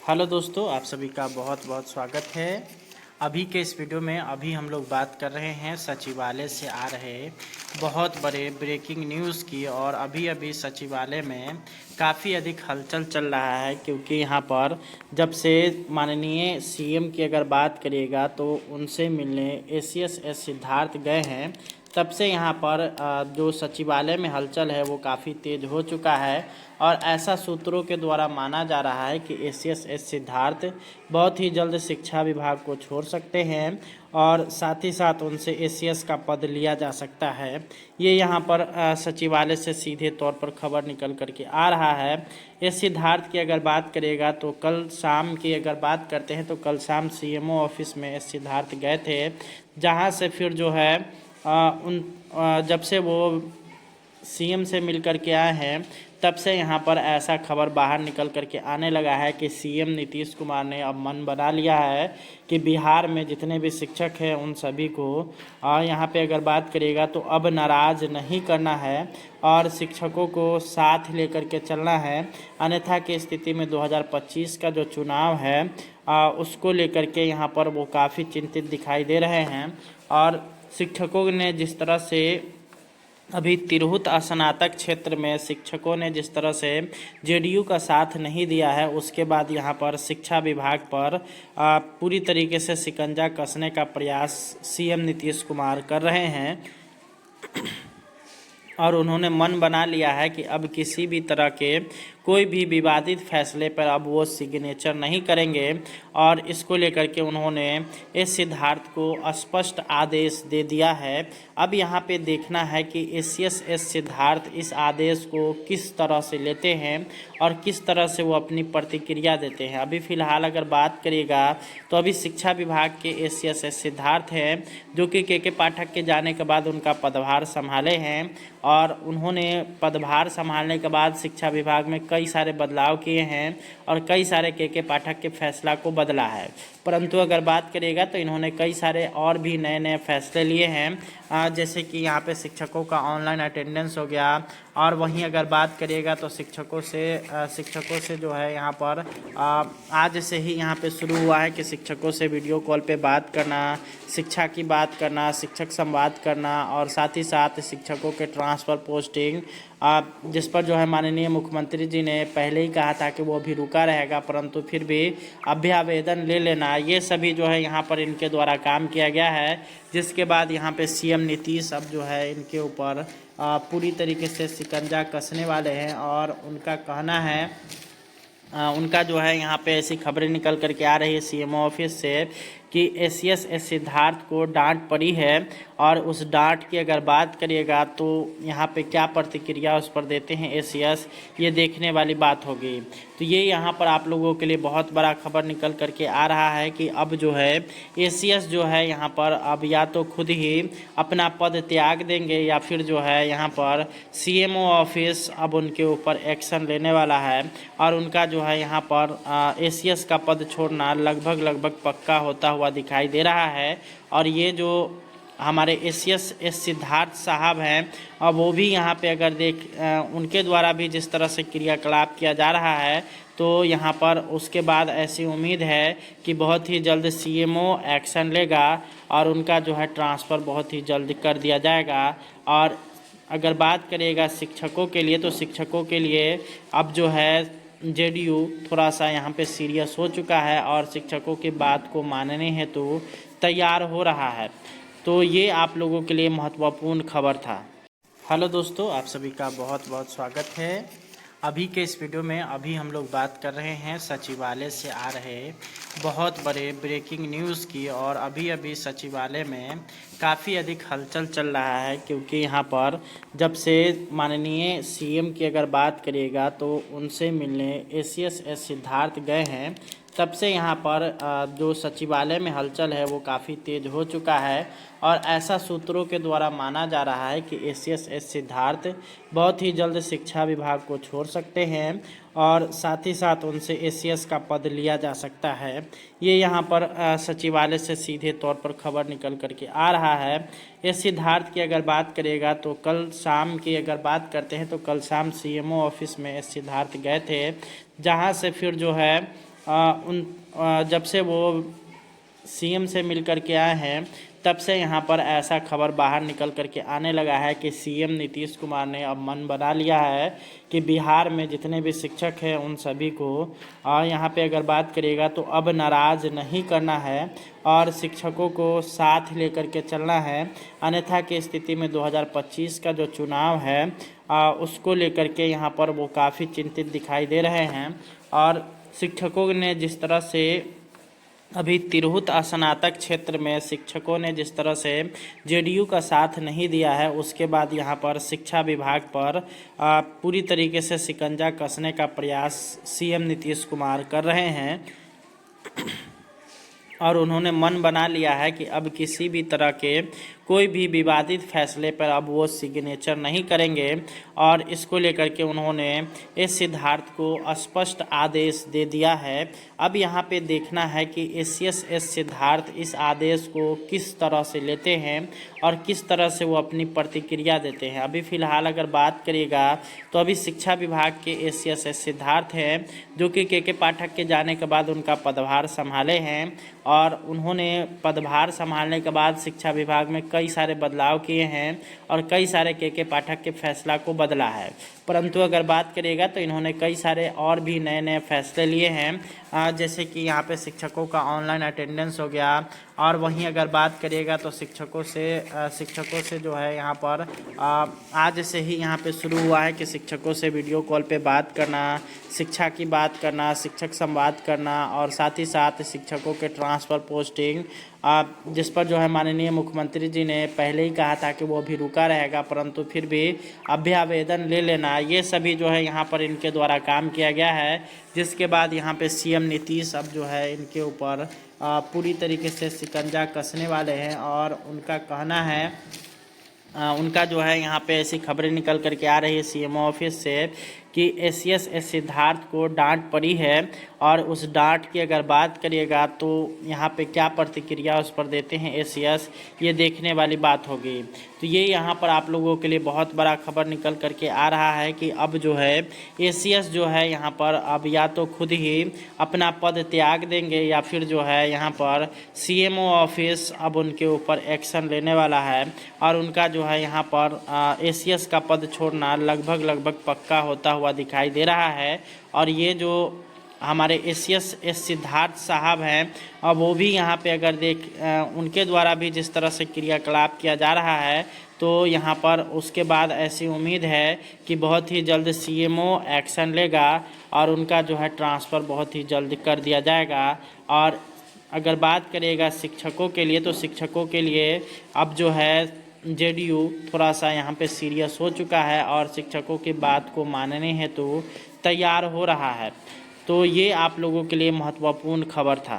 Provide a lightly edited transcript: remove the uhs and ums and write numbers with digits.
Hello दोस्तों, आप सभी का बहुत बहुत स्वागत है। अभी के इस वीडियो में हम लोग बात कर रहे हैं सचिवालय से आ रहे बहुत बड़े ब्रेकिंग न्यूज़ की। और अभी सचिवालय में काफ़ी अधिक हलचल चल रहा है, क्योंकि यहाँ पर जब से माननीय सीएम की अगर बात करिएगा तो उनसे मिलने एसीएस सिद्धार्थ गए हैं, तब से यहाँ पर जो सचिवालय में हलचल है वो काफ़ी तेज हो चुका है। और ऐसा सूत्रों के द्वारा माना जा रहा है कि एसीएस सिद्धार्थ बहुत ही जल्द शिक्षा विभाग को छोड़ सकते हैं और साथ ही साथ उनसे एसीएस का पद लिया जा सकता है। ये यहाँ पर सचिवालय से सीधे तौर पर खबर निकल करके आ रहा है। एस सिद्धार्थ की अगर बात करेगा तो कल शाम की अगर बात करते हैं तो कल शाम सीएमओ ऑफिस में एस सिद्धार्थ गए थे, जहाँ से फिर जो है जब से वो सीएम से मिल कर के आए हैं तब से यहाँ पर ऐसा खबर बाहर निकल कर के आने लगा है कि सीएम नीतीश कुमार ने अब मन बना लिया है कि बिहार में जितने भी शिक्षक हैं उन सभी को यहाँ पे अगर बात करिएगा तो अब नाराज़ नहीं करना है और शिक्षकों को साथ लेकर के चलना है। अन्यथा की स्थिति में 2025 का जो चुनाव है उसको लेकर के यहाँ पर वो काफ़ी चिंतित दिखाई दे रहे हैं। और शिक्षकों ने जिस तरह से अभी तिरहुत स्नातक क्षेत्र में शिक्षकों ने जिस तरह से जेडीयू का साथ नहीं दिया है, उसके बाद यहाँ पर शिक्षा विभाग पर पूरी तरीके से शिकंजा कसने का प्रयास सीएम नीतीश कुमार कर रहे हैं। और उन्होंने मन बना लिया है कि अब किसी भी तरह के कोई भी विवादित फैसले पर अब वो सिग्नेचर नहीं करेंगे। और इसको लेकर के उन्होंने इस सिद्धार्थ को स्पष्ट आदेश दे दिया है। अब यहाँ पे देखना है कि एसीएस सिद्धार्थ इस आदेश को किस तरह से लेते हैं और किस तरह से वो अपनी प्रतिक्रिया देते हैं। अभी फ़िलहाल अगर बात करिएगा तो अभी शिक्षा विभाग के एसीएस सिद्धार्थ हैं, जो कि के पाठक के जाने के बाद उनका पदभार संभाले हैं। और उन्होंने पदभार संभालने के बाद शिक्षा विभाग में कई सारे बदलाव किए हैं और कई सारे के पाठक के फैसला को बदला है। परंतु अगर बात करिएगा तो इन्होंने कई सारे और भी नए नए फैसले लिए हैं, जैसे कि यहाँ पे शिक्षकों का ऑनलाइन अटेंडेंस हो गया। और वहीं अगर बात करिएगा तो शिक्षकों से जो है यहाँ पर आज से ही यहाँ पे शुरू हुआ है कि शिक्षकों से वीडियो कॉल पे बात करना, शिक्षा की बात करना, शिक्षक संवाद करना और साथ ही साथ शिक्षकों के ट्रांसफ़र पोस्टिंग, जिस पर जो है माननीय मुख्यमंत्री जी ने पहले ही कहा था कि वो अभी रुका रहेगा, परंतु फिर भी अभ्यावेदन ले लेना, ये सभी जो है यहाँ पर इनके द्वारा काम किया गया है। जिसके बाद यहाँ पे सीएम नीतीश अब जो है इनके ऊपर पूरी तरीके से शिकंजा कसने वाले हैं। और उनका कहना है उनका जो है यहाँ पे ऐसी खबरें निकल करके आ रही है सीएमओ ऑफिस से कि एसीएस सिद्धार्थ को डांट पड़ी है। और उस डांट की अगर बात करिएगा तो यहाँ पे क्या प्रतिक्रिया उस पर देते हैं एसीएस, ये देखने वाली बात होगी। तो ये यहाँ पर आप लोगों के लिए बहुत बड़ा खबर निकल करके आ रहा है कि अब जो है एसीएस जो है यहाँ पर अब या तो खुद ही अपना पद त्याग देंगे या फिर जो है यहाँ पर सीएमओ ऑफिस अब उनके ऊपर एक्शन लेने वाला है। और उनका जो है यहाँ पर एसीएस का पद छोड़ना लगभग पक्का होता हुआ दिखाई दे रहा है। और ये जो हमारे एसीएस सिद्धार्थ साहब हैं और वो भी यहाँ पे अगर उनके द्वारा भी जिस तरह से क्रियाकलाप किया जा रहा है तो यहाँ पर उसके बाद ऐसी उम्मीद है कि बहुत ही जल्द सीएमओ एक्शन लेगा और उनका जो है ट्रांसफ़र बहुत ही जल्द कर दिया जाएगा। और अगर बात करिएगा शिक्षकों के लिए तो शिक्षकों के लिए अब जो है जेडीयू थोड़ा सा यहाँ पे सीरियस हो चुका है और शिक्षकों की बात को मानने हेतु तैयार हो रहा है। तो ये आप लोगों के लिए महत्वपूर्ण खबर था। हेलो दोस्तों, आप सभी का बहुत बहुत स्वागत है। अभी के इस वीडियो में हम लोग बात कर रहे हैं सचिवालय से आ रहे बहुत बड़े ब्रेकिंग न्यूज़ की। और अभी सचिवालय में काफ़ी अधिक हलचल चल रहा है, क्योंकि यहाँ पर जब से माननीय सीएम की अगर बात करिएगा तो उनसे मिलने एसीएस सिद्धार्थ गए हैं, तब से यहाँ पर जो सचिवालय में हलचल है वो काफ़ी तेज हो चुका है। और ऐसा सूत्रों के द्वारा माना जा रहा है कि एसीएस सिद्धार्थ बहुत ही जल्द शिक्षा विभाग को छोड़ सकते हैं और साथ ही साथ उनसे एसीएस का पद लिया जा सकता है। ये यहाँ पर सचिवालय से सीधे तौर पर खबर निकल करके आ रहा है। एस सिद्धार्थ की अगर बात करिएगा तो कल शाम की अगर बात करते हैं तो कल शाम सीएमओ ऑफिस में एस सिद्धार्थ गए थे, जहाँ से फिर जो है जब से वो सीएम से मिल कर के आए हैं तब से यहाँ पर ऐसा खबर बाहर निकल कर के आने लगा है कि सीएम नीतीश कुमार ने अब मन बना लिया है कि बिहार में जितने भी शिक्षक हैं उन सभी को यहाँ पे अगर बात करिएगा तो अब नाराज़ नहीं करना है और शिक्षकों को साथ लेकर के चलना है। अन्यथा की स्थिति में 2025 का जो चुनाव है उसको लेकर के यहाँ पर वो काफ़ी चिंतित दिखाई दे रहे हैं। और शिक्षकों ने जिस तरह से अभी तिरहुत स्नातक क्षेत्र में शिक्षकों ने जिस तरह से जेडीयू का साथ नहीं दिया है, उसके बाद यहाँ पर शिक्षा विभाग पर पूरी तरीके से शिकंजा कसने का प्रयास सीएम नीतीश कुमार कर रहे हैं और उन्होंने मन बना लिया है कि अब किसी भी तरह के कोई भी विवादित फैसले पर अब वो सिग्नेचर नहीं करेंगे। और इसको लेकर के उन्होंने इस सिद्धार्थ को स्पष्ट आदेश दे दिया है। अब यहाँ पे देखना है कि एस सिद्धार्थ इस आदेश को किस तरह से लेते हैं और किस तरह से वो अपनी प्रतिक्रिया देते हैं। अभी फ़िलहाल अगर बात करिएगा तो अभी शिक्षा विभाग के एस सिद्धार्थ हैं, जो कि के पाठक के जाने के बाद उनका पदभार संभाले हैं और उन्होंने पदभार संभालने के बाद शिक्षा विभाग में कई सारे बदलाव किए हैं और कई सारे के पाठक के फैसला को बदला है। परंतु अगर बात करिएगा तो इन्होंने कई सारे और भी नए नए फैसले लिए हैं, जैसे कि यहाँ पे शिक्षकों का ऑनलाइन अटेंडेंस हो गया। और वहीं अगर बात करिएगा तो शिक्षकों से जो है यहाँ पर आज से ही यहाँ पे शुरू हुआ है कि शिक्षकों से वीडियो कॉल पे बात करना, शिक्षा की बात करना, शिक्षक संवाद करना और साथ ही साथ शिक्षकों के ट्रांसफ़र पोस्टिंग, जिस पर जो है माननीय मुख्यमंत्री जी ने पहले ही कहा था कि वो अभी रुका रहेगा, परंतु फिर भी अभ्यावेदन ले लेना, ये सभी जो है यहाँ पर इनके द्वारा काम किया गया है। जिसके बाद यहाँ पे सीएम नीतीश अब जो है इनके ऊपर पूरी तरीके से शिकंजा कसने वाले हैं। और उनका कहना है, उनका जो है यहाँ पे ऐसी खबरें निकल कर के आ रही है सीएमओ ऑफिस से कि एस सिद्धार्थ को डांट पड़ी है। और उस डांट की अगर बात करिएगा तो यहाँ पे क्या प्रतिक्रिया उस पर देते हैं एस, ये देखने वाली बात होगी। तो ये यहाँ पर आप लोगों के लिए बहुत बड़ा खबर निकल कर के आ रहा है कि अब जो है एस जो है यहाँ पर अब या तो खुद ही अपना पद त्याग देंगे या फिर जो है यहाँ पर सीएमओ ऑफिस अब उनके ऊपर एक्शन लेने वाला है और उनका जो है यहाँ पर एस का पद छोड़ना लगभग पक्का होता हुआ दिखाई दे रहा है। और ये जो हमारे एस सिद्धार्थ साहब हैं और वो भी यहाँ पे अगर उनके द्वारा भी जिस तरह से क्रियाकलाप किया जा रहा है तो यहाँ पर उसके बाद ऐसी उम्मीद है कि बहुत ही जल्द सीएमओ एक्शन लेगा और उनका जो है ट्रांसफ़र बहुत ही जल्द कर दिया जाएगा। और अगर बात करिएगा शिक्षकों के लिए तो शिक्षकों के लिए अब जो है जेडीयू थोड़ा सा यहाँ पे सीरियस हो चुका है और शिक्षकों की बात को मानने हेतु तैयार हो रहा है। तो ये आप लोगों के लिए महत्वपूर्ण खबर था।